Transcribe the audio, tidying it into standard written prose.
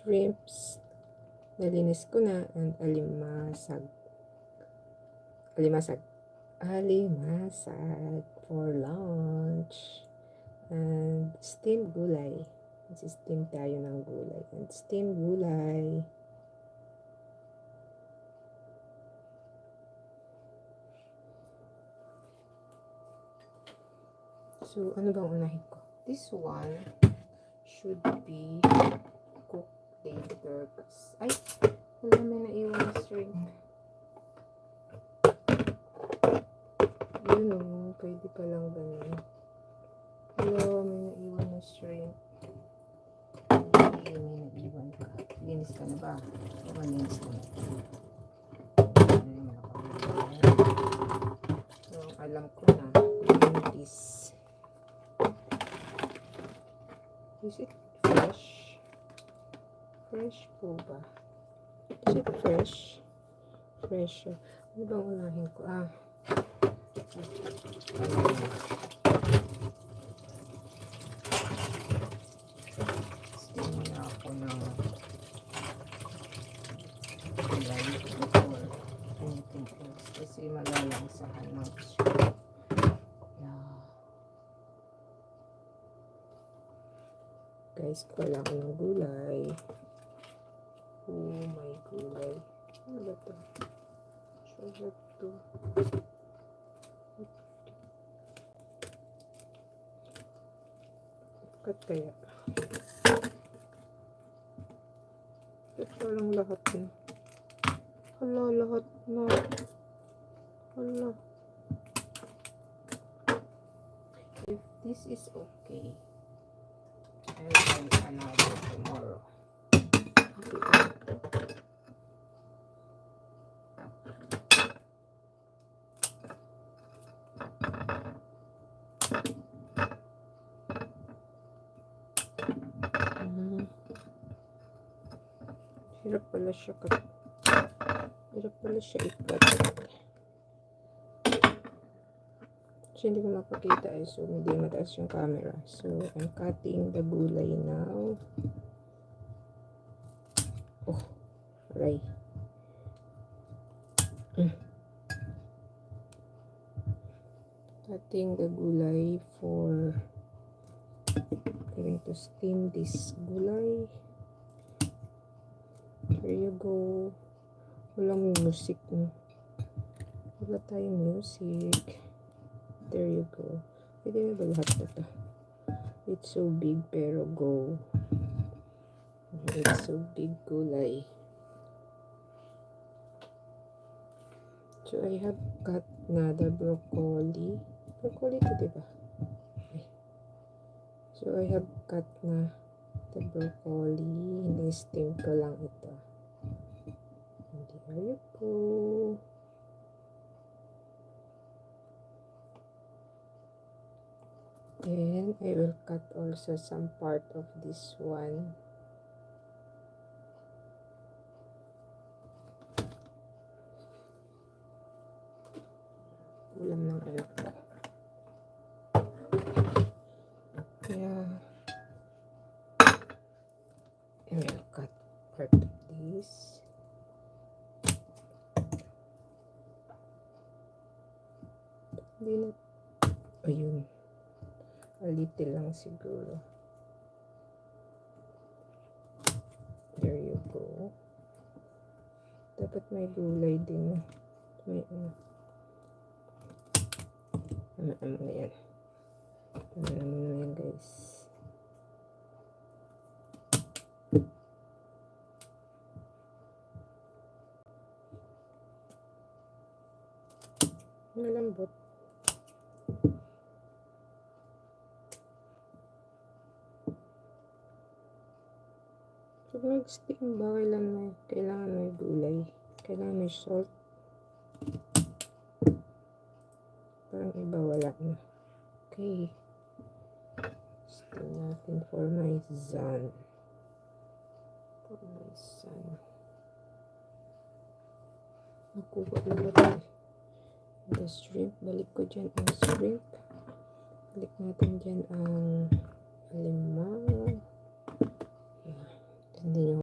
shrimps. Nalinis ko na. And alimasag for lunch. And steamed gulay. Steam tayo ng gulay. And steamed gulay. So, ano bang unahin ko? This one should be cooked later. Ay, wala, may naiwan na string. Yun o, pwede palang ganun. Wala, may naiwan na string. May naiwan ka. Linis ka na ba? Linis ka na. So, alam ko na. Is it fresh? Fresh po ba? Is it fresh? Fresh. Ano bang unahin ko? Steam na ako ng gulay before anything else. Kasi malalangsahan ng shrimp. Guys, wala ko ng gulay. Oh my gulay. Ano ba ito? Sugar to. Cut kaya. Ito lang lahat na. Hala, lahat na. Hala. If this is okay, I'll buy another tomorrow. Hirap pala siya ikat. Kasi hindi ko mapakita so hindi mataas yung camera. So, I'm cutting the gulay now. Oh, aray. Cutting the gulay for going to steam this gulay. There you go. Walang music. Wala tayong music. There you go. Pwede na ba lahat na ito? It's so big pero go. It's so big gulay. So I have cut na the broccoli. Broccoli ito, diba? Okay. So I have cut na the broccoli. Ini-steam ko lang ito. And there you go. And I will cut also some part of this one. Ulam ng anak ko. Kaya I will cut part of this. Hindi na. Ayun. A little lang siguro. There you go. Dapat may gulay din. May ano na yan. Ano na yan, guys. Malambot. Pag nag-steam ba, kailangan may gulay. Kailangan may salt. Parang iba wala na. Okay. Steam natin for my son. Nakuha na ba ito? The shrimp. Balik ko dyan ang shrimp. Balik natin dyan ang alimang. Hindi nyo